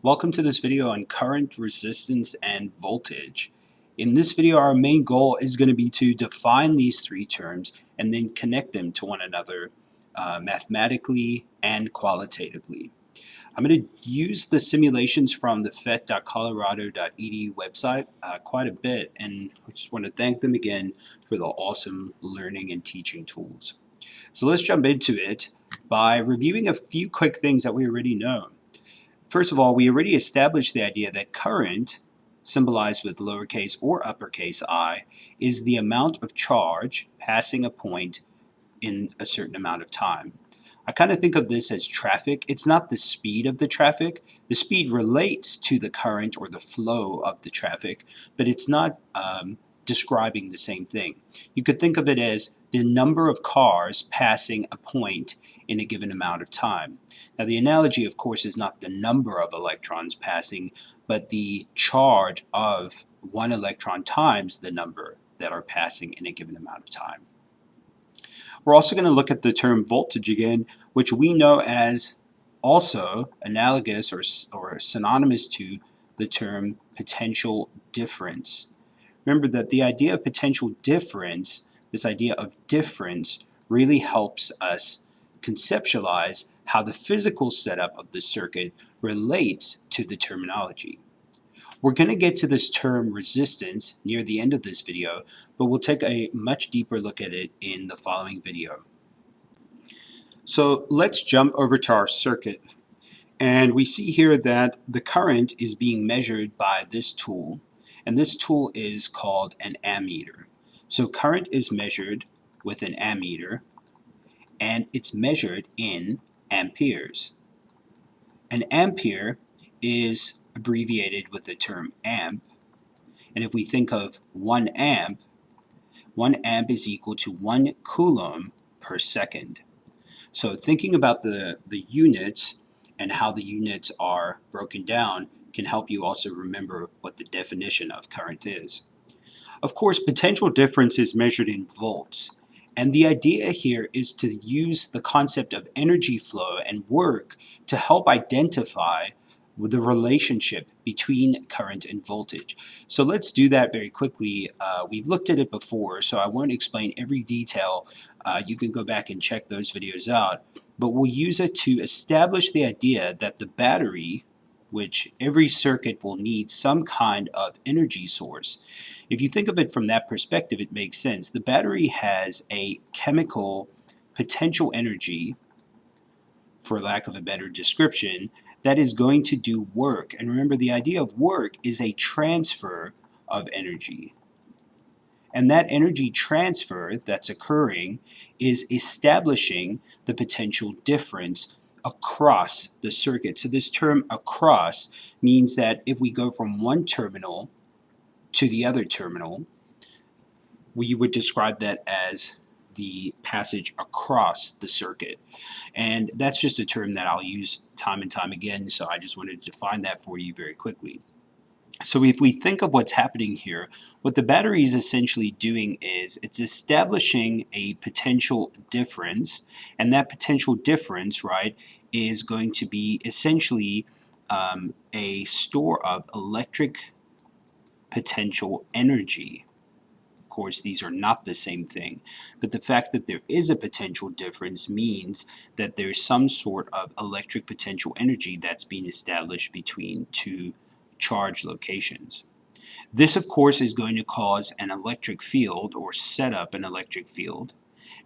Welcome to this video on current, resistance, and voltage. In this video, our main goal is going to be to define these three terms and then connect them to one another mathematically and qualitatively. I'm going to use the simulations from the fet.colorado.edu website quite a bit, and I just want to thank them again for the awesome learning and teaching tools. So let's jump into it by reviewing a few quick things that we already know. First of all, we already established the idea that current, symbolized with lowercase or uppercase I, is the amount of charge passing a point in a certain amount of time. I kind of think of this as traffic. It's not the speed of the traffic. The speed relates to the current or the flow of the traffic, but it's not describing the same thing. You could think of it as the number of cars passing a point in a given amount of time. Now the analogy, of course, is not the number of electrons passing, but the charge of one electron times the number that are passing in a given amount of time. We're also going to look at the term voltage again, which we know as also analogous or synonymous to the term potential difference. Remember that the idea of potential difference, this idea of difference, really helps us conceptualize how the physical setup of the circuit relates to the terminology. We're going to get to this term resistance near the end of this video, but we'll take a much deeper look at it in the following video. So let's jump over to our circuit, and we see here that the current is being measured by this tool, and this tool is called an ammeter. So current is measured with an ammeter, and it's measured in amperes. An ampere is abbreviated with the term amp, and if we think of 1 amp is equal to 1 coulomb per second. So thinking about the units and how the units are broken down can help you also remember what the definition of current is. Of course, potential difference is measured in volts, and the idea here is to use the concept of energy flow and work to help identify the relationship between current and voltage. So let's do that very quickly. We've looked at it before, so I won't explain every detail. You can go back and check those videos out, but we'll use it to establish the idea that the battery, which every circuit will need some kind of energy source. If you think of it from that perspective, it makes sense. The battery has a chemical potential energy, for lack of a better description, that is going to do work. And remember, the idea of work is a transfer of energy. And that energy transfer that's occurring is establishing the potential difference across the circuit. So this term across means that if we go from one terminal to the other terminal, we would describe that as the passage across the circuit. And that's just a term that I'll use time and time again, so I just wanted to define that for you very quickly. So if we think of what's happening here, what the battery is essentially doing is it's establishing a potential difference, and that potential difference, right, is going to be essentially a store of electric potential energy. Of course, these are not the same thing, but the fact that there is a potential difference means that there's some sort of electric potential energy that's being established between two charge locations. This, of course, is going to cause an electric field or set up an electric field,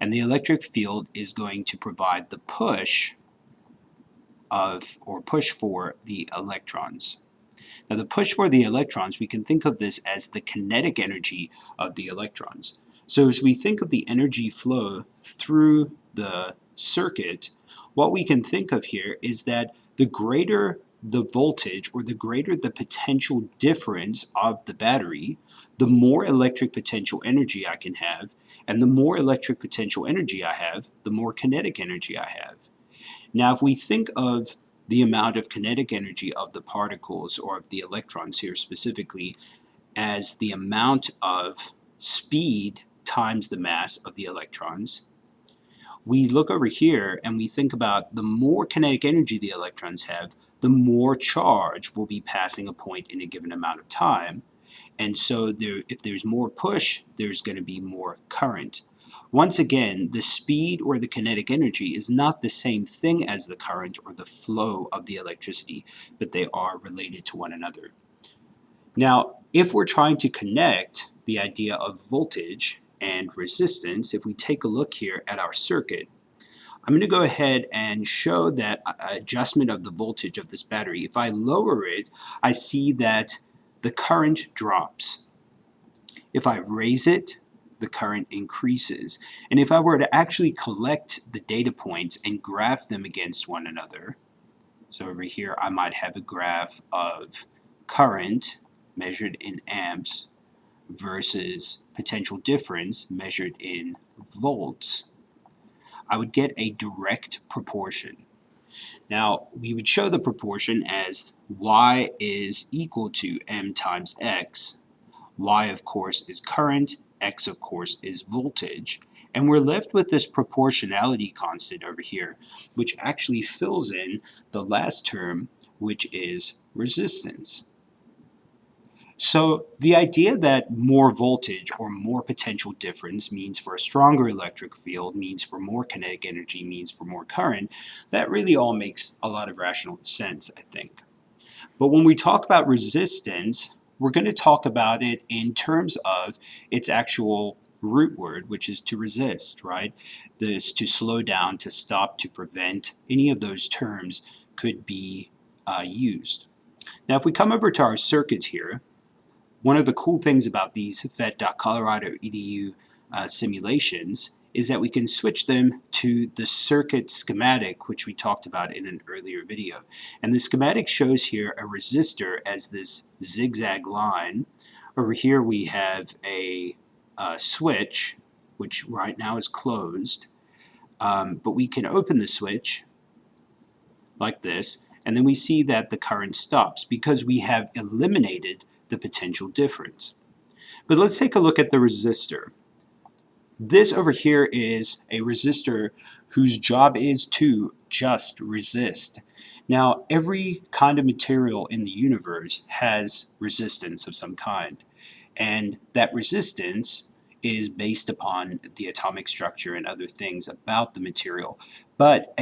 and the electric field is going to provide the push for the electrons. Now the push for the electrons, we can think of this as the kinetic energy of the electrons. So as we think of the energy flow through the circuit, what we can think of here is that the greater the voltage or the greater the potential difference of the battery, the more electric potential energy I can have, and the more electric potential energy I have, the more kinetic energy I have. Now if we think of the amount of kinetic energy of the particles, or of the electrons here specifically, as the amount of speed times the mass of the electrons, we look over here and we think about the more kinetic energy the electrons have, the more charge will be passing a point in a given amount of time. And so if there's more push, there's going to be more current. Once again, the speed or the kinetic energy is not the same thing as the current or the flow of the electricity, but they are related to one another. Now, if we're trying to connect the idea of voltage and resistance, if we take a look here at our circuit, I'm going to go ahead and show that adjustment of the voltage of this battery. If I lower it, I see that the current drops. If I raise it, the current increases. And if I were to actually collect the data points and graph them against one another, so over here I might have a graph of current measured in amps versus potential difference measured in volts, I would get a direct proportion. Now, we would show the proportion as Y is equal to M times X. Y, of course, is current, X, of course, is voltage. And we're left with this proportionality constant over here, which actually fills in the last term, which is resistance. So the idea that more voltage or more potential difference means for a stronger electric field, means for more kinetic energy, means for more current, that really all makes a lot of rational sense, I think. But when we talk about resistance, we're going to talk about it in terms of its actual root word, which is to resist, right? This to slow down, to stop, to prevent, any of those terms could be used. Now, if we come over to our circuits here, one of the cool things about these vet.colorado.edu simulations is that we can switch them to the circuit schematic, which we talked about in an earlier video. And the schematic shows here a resistor as this zigzag line. Over here we have a switch, which right now is closed, but we can open the switch like this, and then we see that the current stops because we have eliminated the potential difference. But let's take a look at the resistor. This over here is a resistor whose job is to just resist. Now, every kind of material in the universe has resistance of some kind, and that resistance is based upon the atomic structure and other things about the material. But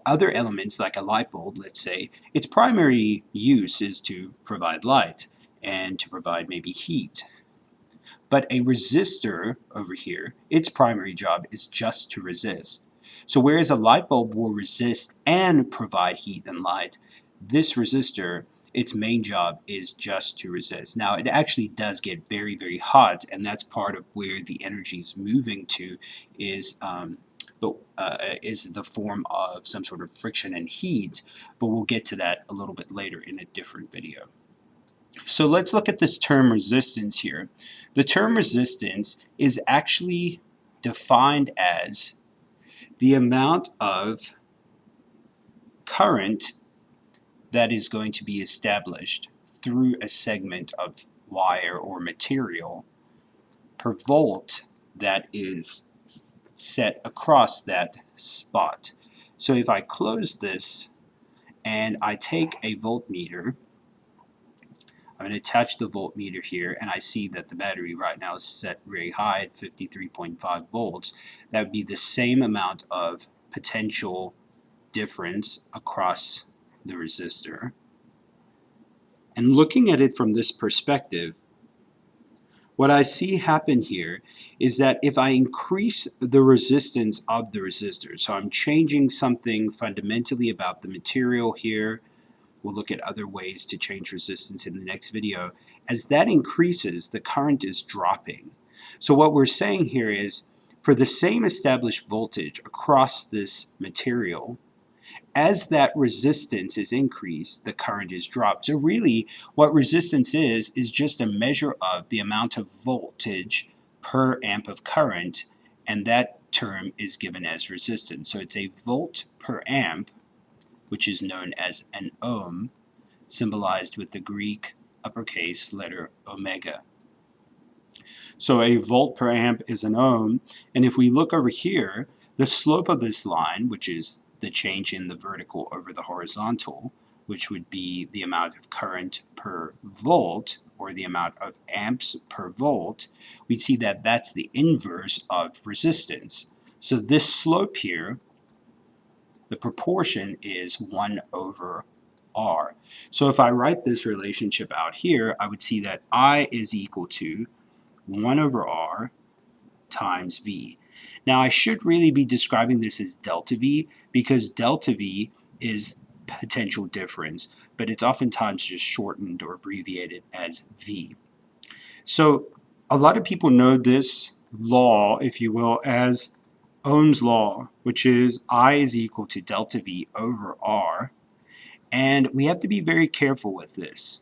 other elements, like a light bulb, let's say, its primary use is to provide light and to provide maybe heat. But a resistor over here, its primary job is just to resist. So whereas a light bulb will resist and provide heat and light, this resistor, its main job is just to resist. Now, it actually does get very, very hot, and that's part of where the energy is moving to, is the form of some sort of friction and heat, but we'll get to that a little bit later in a different video. So let's look at this term resistance here. The term resistance is actually defined as the amount of current that is going to be established through a segment of wire or material per volt that is set across that spot. So if I close this and I take a voltmeter, I'm going to attach the voltmeter here, and I see that the battery right now is set very high at 53.5 volts. That would be the same amount of potential difference across the resistor. And looking at it from this perspective, what I see happen here is that if I increase the resistance of the resistor, so I'm changing something fundamentally about the material here, we'll look at other ways to change resistance in the next video. As that increases, the current is dropping. So what we're saying here is, for the same established voltage across this material, as that resistance is increased, the current is dropped. So really, what resistance is just a measure of the amount of voltage per amp of current, and that term is given as resistance. So it's a volt per amp, which is known as an ohm, symbolized with the Greek uppercase letter omega. So a volt per amp is an ohm, and if we look over here, The slope of this line, which is the change in the vertical over the horizontal, which would be the amount of current per volt, or the amount of amps per volt, we'd see that that's the inverse of resistance. So this slope here, the proportion is 1 over R. So if I write this relationship out here, I would see that I is equal to 1 over R times V. Now I should really be describing this as delta V, because delta V is potential difference, but it's oftentimes just shortened or abbreviated as V. So a lot of people know this law, if you will, as Ohm's law, which is I is equal to delta V over R. And we have to be very careful with this,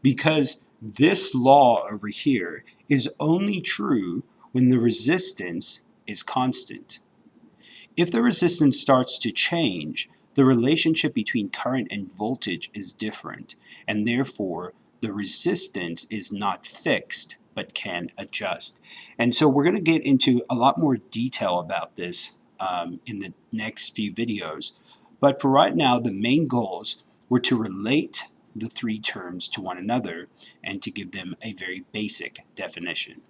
because this law over here is only true when the resistance is constant. If the resistance starts to change, the relationship between current and voltage is different, and therefore the resistance is not fixed but can adjust. And so we're going to get into a lot more detail about this in the next few videos. But for right now, the main goals were to relate the three terms to one another and to give them a very basic definition.